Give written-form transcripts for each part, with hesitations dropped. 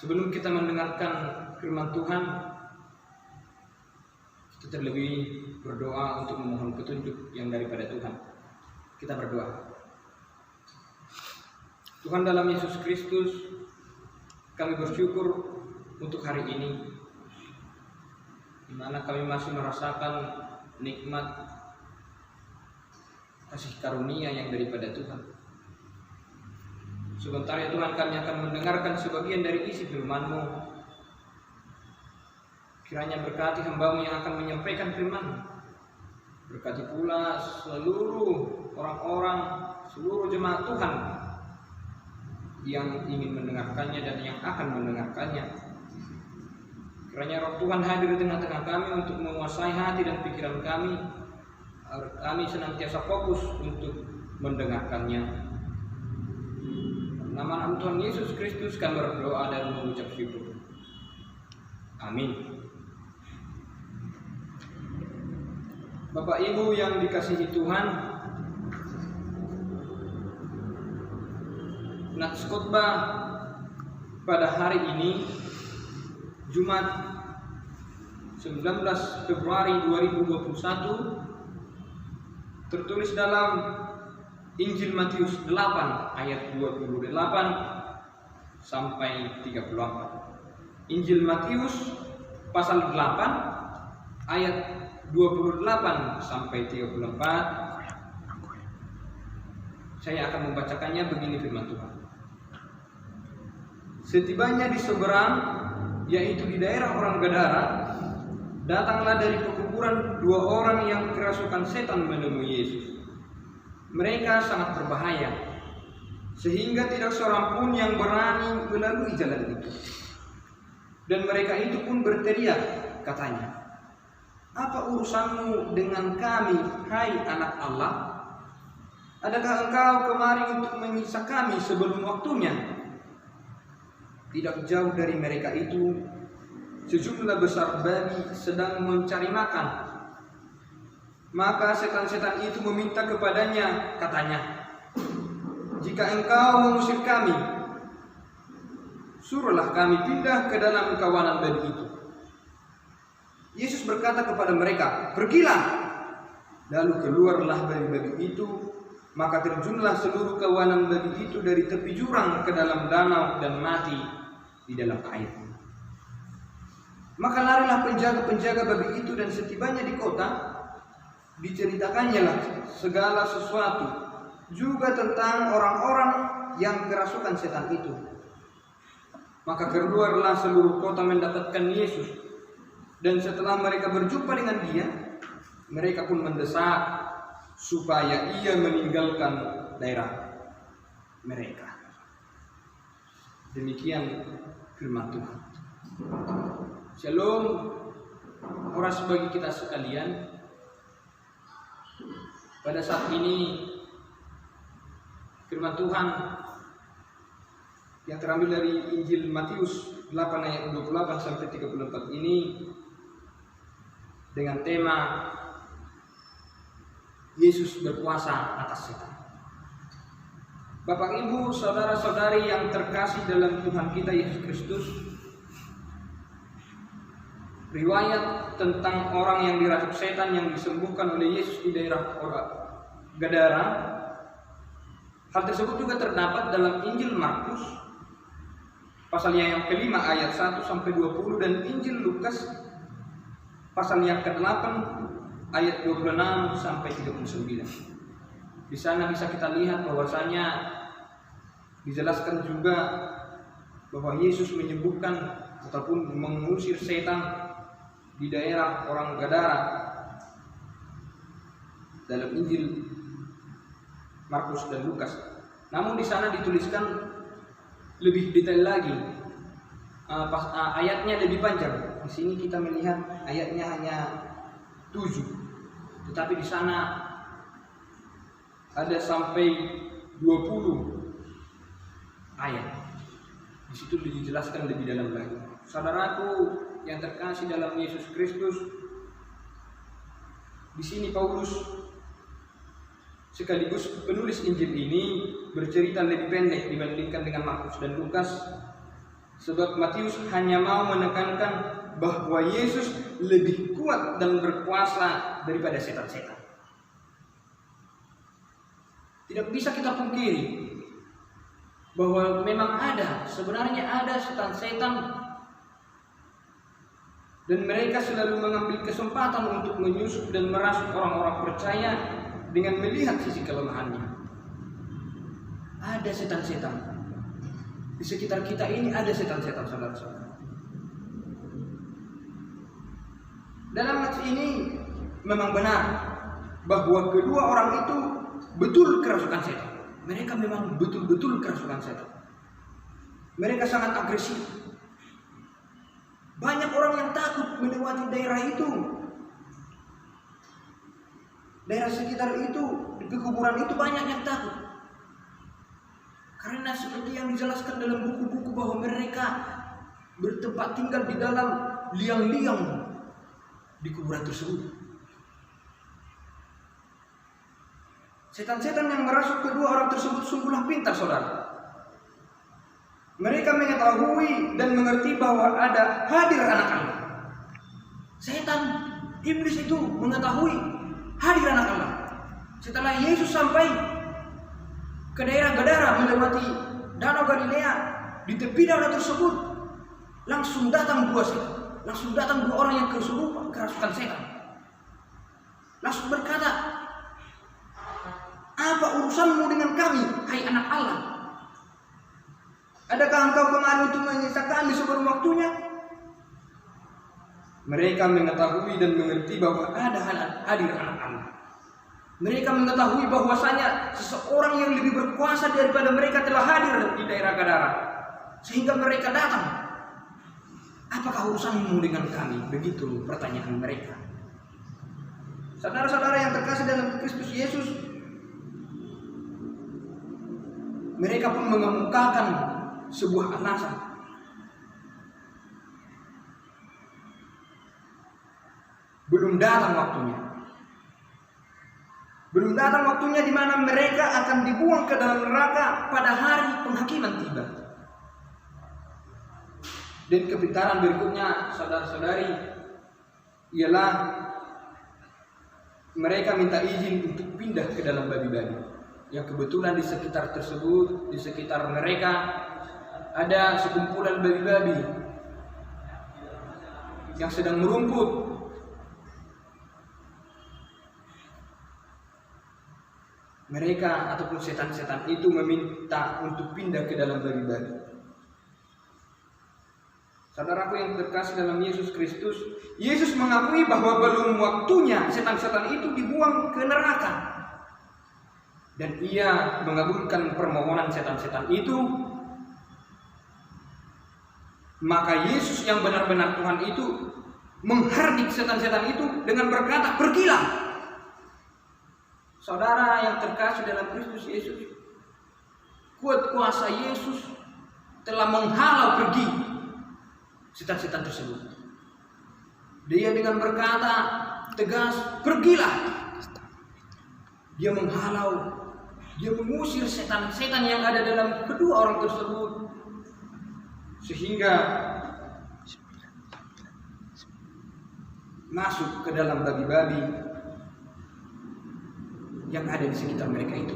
Sebelum kita mendengarkan firman Tuhan, kita terlebih berdoa untuk memohon petunjuk yang daripada Tuhan. Kita berdoa. Tuhan dalam Yesus Kristus, kami bersyukur untuk hari ini, di mana kami masih merasakan nikmat kasih karunia yang daripada Tuhan. Sebentar ya Tuhan, kami akan mendengarkan sebagian dari isi firman-Mu. Kiranya berkati hamba-Mu yang akan menyampaikan firman-Mu. Berkati pula seluruh orang-orang, seluruh jemaat Tuhan yang ingin mendengarkannya dan yang akan mendengarkannya. Kiranya Roh Tuhan hadir di tengah-tengah kami untuk menguasai hati dan pikiran kami, agar kami senantiasa fokus untuk mendengarkannya. Nama Tuhan Yesus Kristus kami berdoa dan mengucap syukur. Amin. Bapak Ibu yang dikasihi Tuhan, nats khotbah pada hari ini, Jumat 19 Februari 2021, tertulis dalam Injil Matius 8 ayat 28 sampai 34. Injil Matius pasal 8 ayat 28 sampai 34. Saya akan membacakannya begini firman Tuhan. Setibanya di seberang, yaitu di daerah orang Gadara, datanglah dari pekuburan dua orang yang kerasukan setan menemui Yesus. Mereka sangat berbahaya, sehingga tidak seorang pun yang berani melalui jalan itu. Dan mereka itu pun berteriak, katanya, "Apa urusanmu dengan kami, hai anak Allah? Adakah engkau kemari untuk menyiksa kami sebelum waktunya?" Tidak jauh dari mereka itu, sejumlah besar babi sedang mencari makan. Maka setan-setan itu meminta kepadanya, katanya, "Jika engkau mengusir kami, suruhlah kami pindah ke dalam kawanan babi itu." Yesus berkata kepada mereka, "Pergilah." Lalu keluarlah babi-babi itu, maka terjunlah seluruh kawanan babi itu dari tepi jurang ke dalam danau dan mati di dalam air. Maka larilah penjaga-penjaga babi itu, dan setibanya di kota, diceritakannya lah segala sesuatu juga tentang orang-orang yang kerasukan setan itu. Maka keluarlah seluruh kota mendapatkan Yesus, dan setelah mereka berjumpa dengan Dia, mereka pun mendesak supaya Ia meninggalkan daerah mereka. Demikian firman Tuhan. Shalom, horas bagi kita sekalian. Pada saat ini firman Tuhan yang terambil dari Injil Matius 8 ayat 28 sampai 34 ini dengan tema Yesus berkuasa atas setan. Bapak Ibu, saudara-saudari yang terkasih dalam Tuhan kita Yesus Kristus, riwayat tentang orang yang dirasuk setan yang disembuhkan oleh Yesus di daerah Gadara, hal tersebut juga terdapat dalam Injil Markus pasalnya yang kelima ayat 1 sampai 20 dan Injil Lukas pasal yang ke-8 ayat 26 sampai 39. Di sana bisa kita lihat bahwasanya dijelaskan juga bahwa Yesus menyembuhkan ataupun mengusir setan di daerah orang Gadara dalam Injil Markus dan Lukas. Namun di sana dituliskan lebih detail lagi, ayatnya lebih panjang. Di sini kita melihat ayatnya hanya 7, tetapi di sana ada sampai 20 ayat. Di situ dijelaskan lebih dalam lagi. Saudaraku yang terkasih dalam Yesus Kristus, di sini Paulus sekaligus penulis Injil ini bercerita lebih pendek dibandingkan dengan Markus dan Lukas, Sebab Matius hanya mau menekankan bahwa Yesus lebih kuat dan berkuasa daripada setan-setan. Tidak bisa kita pungkiri bahwa memang sebenarnya ada setan-setan, dan mereka selalu mengambil kesempatan untuk menyusup dan merasuk orang-orang percaya dengan melihat sisi kelemahannya. Ada setan-setan. Di sekitar kita ini ada setan-setan, saudara-saudara. Dalam nats ini memang benar bahwa kedua orang itu betul kerasukan setan. Mereka memang betul-betul kerasukan setan. Mereka sangat agresif. Banyak orang yang takut melewati daerah itu. Daerah sekitar itu, di pekuburan itu banyak yang takut. Karena seperti yang dijelaskan dalam buku-buku bahwa mereka bertempat tinggal di dalam liang-liang di kuburan tersebut. Setan-setan yang merasuk kedua orang tersebut sungguhlah pintar, saudara. Mereka mengetahui dan mengerti bahwa ada hadir anak Allah. Setan, iblis itu mengetahui hadir anak Allah. Setelah Yesus sampai ke daerah Gadara melewati Danau Galilea, di tepi danau tersebut langsung datang dua orang yang kerasukan setan. Langsung berkata, "Apa urusanmu dengan kami, hai anak Allah? Adakah engkau kemari untuk menyiksa kami sebelum waktunya?" Mereka mengetahui dan mengerti bahwa ada hadir anak Allah. Mereka mengetahui bahwasanya seseorang yang lebih berkuasa daripada mereka telah hadir di daerah Gadara, sehingga mereka datang. "Apakah urusanmu dengan kami?" Begitu pertanyaan mereka. Saudara-saudara yang terkasih dalam Kristus Yesus, mereka pun mengemukakan sebuah alasan. Belum datang waktunya. Belum datang waktunya di mana mereka akan dibuang ke dalam neraka pada hari penghakiman tiba. Dan kepintaran berikutnya, saudara-saudari, ialah mereka minta izin untuk pindah ke dalam babi-babi. Yang kebetulan di sekitar tersebut, di sekitar mereka ada sekumpulan babi-babi yang sedang merumput. Mereka ataupun setan-setan itu meminta untuk pindah ke dalam babi-babi. Saudaraku yang terkasih dalam Yesus Kristus, Yesus mengakui bahwa belum waktunya setan-setan itu dibuang ke neraka. Dan ia mengabulkan permohonan setan-setan itu. Maka Yesus yang benar-benar Tuhan itu menghardik setan-setan itu dengan berkata, "Pergilah." Saudara yang terkasih dalam Kristus Yesus, kuat kuasa Yesus telah menghalau pergi setan-setan tersebut. Dia dengan berkata tegas, "Pergilah." Dia menghalau, dia mengusir setan-setan yang ada dalam kedua orang tersebut, sehingga masuk ke dalam babi-babi yang ada di sekitar mereka itu.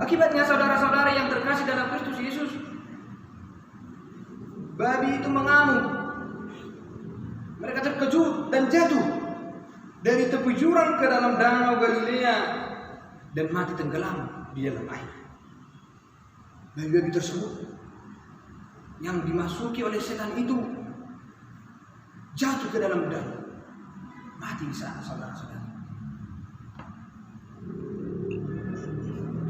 Akibatnya, saudara-saudara yang terkasih dalam Kristus Yesus, babi itu mengamuk. Mereka terkejut dan jatuh dari tepi jurang ke dalam danau Galilea dan mati tenggelam di dalam air. Babi-babi tersebut yang dimasuki oleh setan itu jatuh ke dalam danau, mati di sana, saudara-saudara.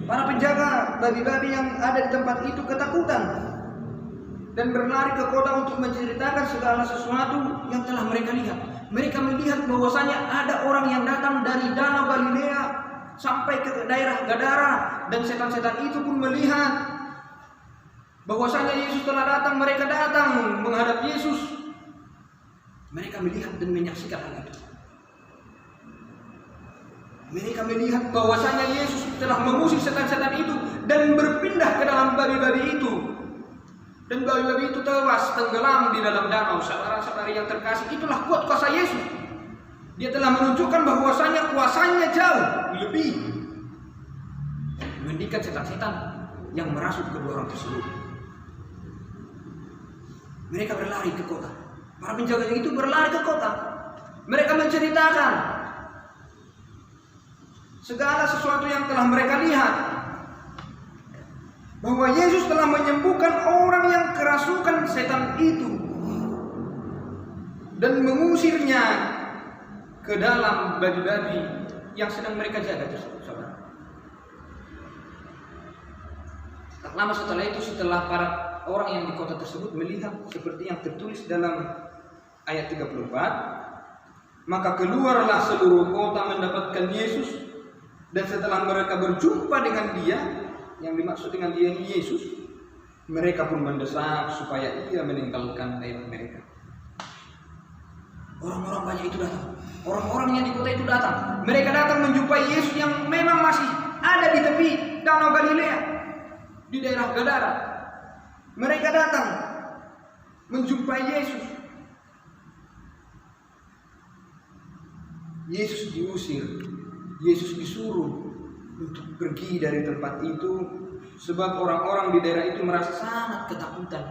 Para penjaga babi-babi yang ada di tempat itu ketakutan dan berlari ke kota untuk menceritakan segala sesuatu yang telah mereka lihat. Mereka melihat bahwasanya ada orang yang datang dari Danau Galilea sampai ke daerah Gadara, dan setan-setan itu pun melihat bahwasanya Yesus telah datang. Mereka datang menghadap Yesus. Mereka melihat dan menyaksikan hal itu. Mereka melihat bahwasanya Yesus telah mengusir setan-setan itu dan berpindah ke dalam babi-babi itu. Dan babi-babi itu tewas tenggelam di dalam danau. Saudara-saudari yang terkasih, itulah kuat kuasa Yesus. Dia telah menunjukkan bahwasanya kuasanya jauh lebih menghentikan setan-setan yang merasuk kedua orang tersebut. Mereka berlari ke kota. Para penjaga itu berlari ke kota. Mereka menceritakan segala sesuatu yang telah mereka lihat, bahwa Yesus telah menyembuhkan orang yang kerasukan setan itu dan mengusirnya ke dalam babi-babi yang sedang mereka jaga, saudara. Tak lama setelah itu, setelah para orang yang di kota tersebut melihat seperti yang tertulis dalam ayat 34, maka keluarlah seluruh kota mendapatkan Yesus, dan setelah mereka berjumpa dengan dia, yang dimaksud dengan dia ini Yesus, mereka pun mendesak supaya ia meninggalkan daerah mereka. Orang-orang banyak itu datang. Orang-orang yang di kota itu datang. Mereka datang menjumpai Yesus yang memang masih ada di tepi Danau Galilea, di daerah Gadara. Mereka datang menjumpai Yesus. Yesus diusir. Yesus disuruh untuk pergi dari tempat itu, sebab orang-orang di daerah itu merasa sangat ketakutan.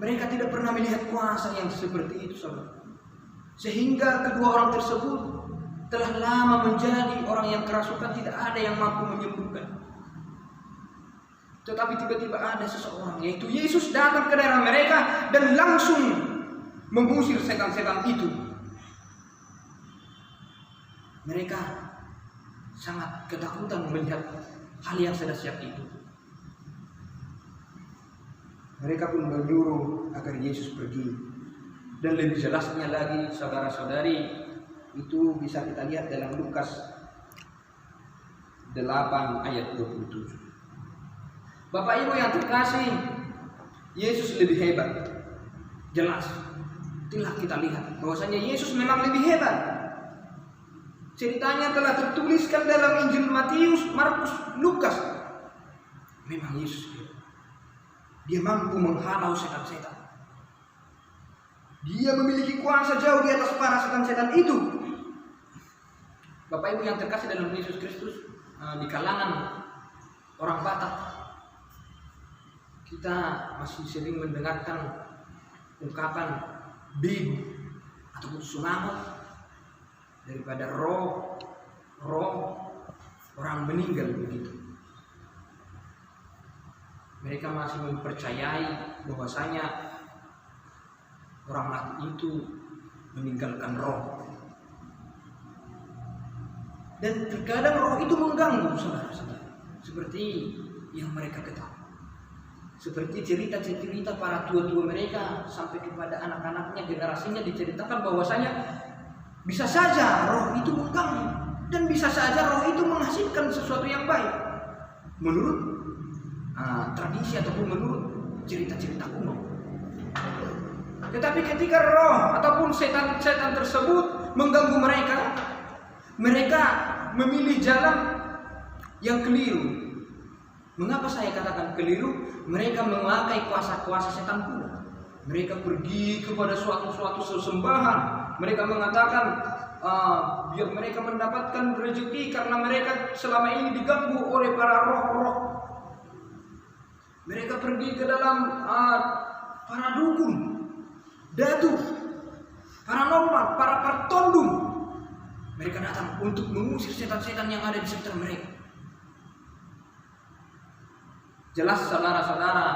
Mereka tidak pernah melihat kuasa yang seperti itu, saudara. Sehingga kedua orang tersebut telah lama menjadi orang yang kerasukan, tidak ada yang mampu menyembuhkan. Tetapi tiba-tiba ada seseorang, yaitu Yesus, datang ke daerah mereka dan langsung mengusir setan-setan itu. Mereka sangat ketakutan melihat hal yang sedahsyat itu. Mereka pun menyuruh agar Yesus pergi. Dan lebih jelasnya lagi, saudara-saudari, itu bisa kita lihat dalam Lukas 8 ayat 27. Bapak Ibu yang terkasih, Yesus lebih hebat. Jelas, telah kita lihat bahwasanya Yesus memang lebih hebat. Ceritanya telah tertuliskan dalam Injil Matius, Markus, Lukas. Memang Yesus dia mampu menghalau setan-setan. Dia memiliki kuasa jauh di atas para setan-setan itu. Bapak Ibu yang terkasih dalam Yesus Kristus, di kalangan orang Batak, kita masih sering mendengarkan ungkapan bibu ataupun sunamot daripada roh orang meninggal begitu. Mereka masih mempercayai bahwasanya orang mati itu meninggalkan roh. Dan terkadang roh itu mengganggu, saudara-saudara, seperti yang mereka ketahui. Seperti cerita-cerita para tua-tua mereka sampai kepada anak-anaknya, generasinya, diceritakan bahwasanya bisa saja roh itu mengganggu, dan bisa saja roh itu menghasilkan sesuatu yang baik menurut tradisi ataupun menurut cerita-cerita kuno. Tetapi ketika roh ataupun setan-setan tersebut mengganggu mereka, mereka memilih jalan yang keliru. Mengapa saya katakan keliru? Mereka memakai kuasa-kuasa setan kuno. Mereka pergi kepada suatu sesembahan. Mereka mengatakan biar mereka mendapatkan rezeki, karena mereka selama ini diganggu oleh para roh-roh. Mereka pergi ke dalam para dukun, datu, paranormal, para pertondung. Mereka datang untuk mengusir setan-setan yang ada di sekitar mereka. Jelas, saudara-saudara,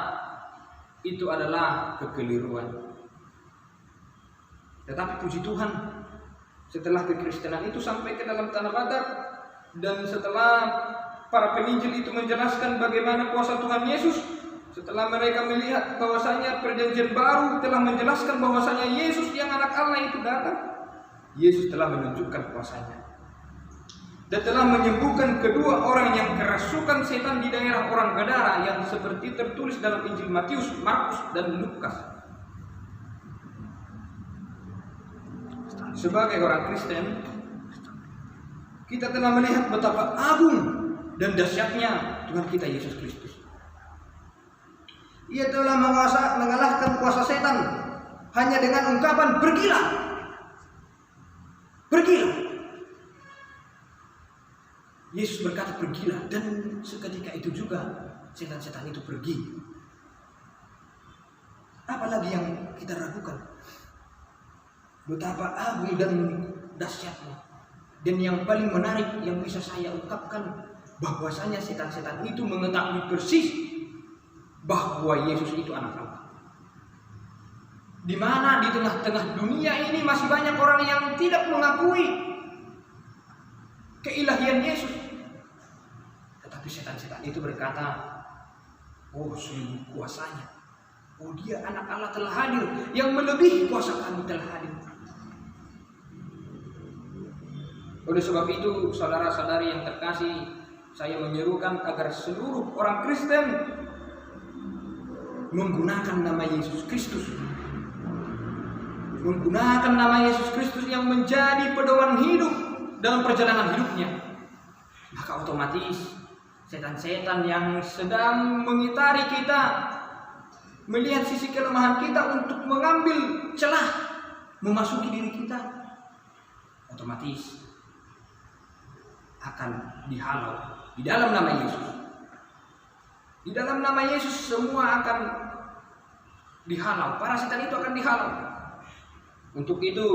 itu adalah kekeliruan. Tetapi puji Tuhan, setelah kekristenan itu sampai ke dalam tanah Batak, dan setelah para penginjil itu menjelaskan bagaimana kuasa Tuhan Yesus, setelah mereka melihat bahwasanya perjanjian baru telah menjelaskan bahwasanya Yesus yang anak Allah itu datang, Yesus telah menunjukkan kuasanya dan telah menyembuhkan kedua orang yang kerasukan setan di daerah orang Gadara, yang seperti tertulis dalam Injil Matius, Markus, dan Lukas. Sebagai orang Kristen, kita telah melihat betapa agung dan dahsyatnya Tuhan kita Yesus Kristus. Ia telah mengalahkan kuasa setan hanya dengan ungkapan pergilah. Pergilah. Yesus berkata pergilah, dan seketika itu juga setan-setan itu pergi. Apalagi yang kita ragukan? Betapa agung dan dahsyatnya. Dan yang paling menarik yang bisa saya ungkapkan, bahwasanya setan-setan itu mengetahui persis bahwa Yesus itu anak Allah. Di mana di tengah-tengah dunia ini masih banyak orang yang tidak mengakui keilahian Yesus. Tetapi setan-setan itu berkata, oh sungguh kuasanya, oh dia anak Allah telah hadir, yang melebihi kuasa kami telah hadir. Oleh sebab itu, saudara-saudari yang terkasih, saya menyerukan agar seluruh orang Kristen menggunakan nama Yesus Kristus. Menggunakan nama Yesus Kristus yang menjadi pedoman hidup dalam perjalanan hidupnya. Maka otomatis setan-setan yang sedang mengitari kita, melihat sisi kelemahan kita untuk mengambil celah memasuki diri kita, otomatis akan dihalau di dalam nama Yesus. Di dalam nama Yesus semua akan dihalau. Para setan itu akan dihalau. Untuk itu,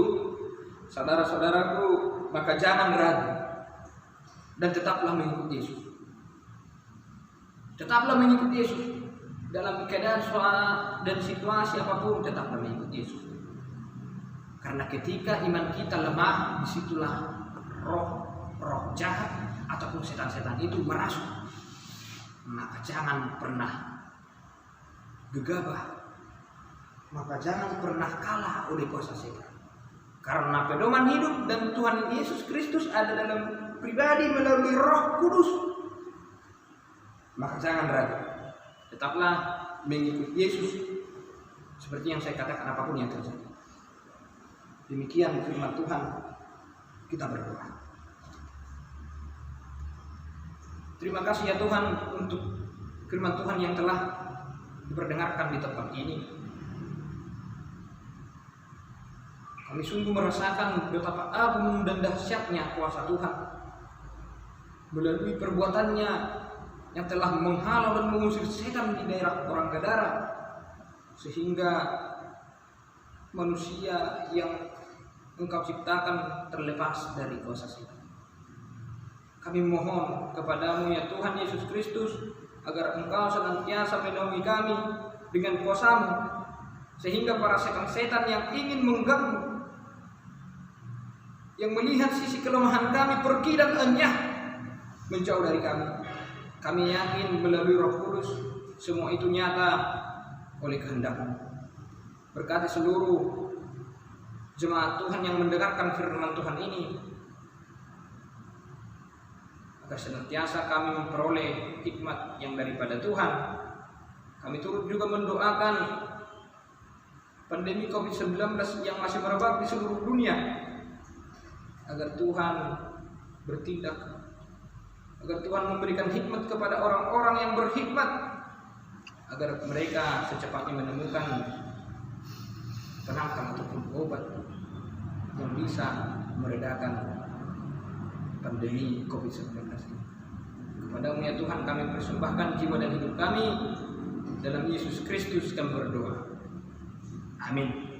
saudara-saudaraku, maka jangan ragu dan tetaplah mengikuti Yesus. Tetaplah mengikuti Yesus dalam keadaan dan situasi apapun, tetaplah mengikuti Yesus. Karena ketika iman kita lemah, disitulah roh jahat ataupun setan-setan itu merasuk. Maka jangan pernah gegabah, maka jangan pernah kalah oleh kuasa setan. Karena pedoman hidup dan Tuhan Yesus Kristus ada dalam pribadi melalui Roh Kudus. Maka jangan ragu, tetaplah mengikuti Yesus seperti yang saya katakan, apapun yang terjadi. Demikian firman Tuhan. Kita berdoa. Terima kasih ya Tuhan untuk firman Tuhan yang telah diperdengarkan di tempat ini. Kami sungguh merasakan betapa agung dan dahsyatnya kuasa Tuhan melalui perbuatannya yang telah menghalau dan mengusir setan di daerah orang Gadara, sehingga manusia yang Engkau ciptakan terlepas dari kuasa setan. Kami mohon kepadamu ya Tuhan Yesus Kristus, agar Engkau senantiasa menaungi kami dengan kuasa-Mu, sehingga para setan-setan yang ingin mengganggu, yang melihat sisi kelemahan kami pergi dan enyah menjauh dari kami. Kami yakin melalui Roh Kudus semua itu nyata oleh kehendak-Mu. Berkati seluruh jemaat Tuhan yang mendengarkan firman Tuhan ini, agar senantiasa kami memperoleh hikmat yang daripada Tuhan. Kami turut juga mendoakan pandemi COVID-19 yang masih merebak di seluruh dunia, agar Tuhan bertindak, agar Tuhan memberikan hikmat kepada orang-orang yang berhikmat, agar mereka secepatnya menemukan penangkal ataupun obat yang bisa meredakan pandemi COVID-19 ini. Kepadamu ya Tuhan kami persembahkan jiwa dan hidup kami. Dalam Yesus Kristus kami berdoa. Amin.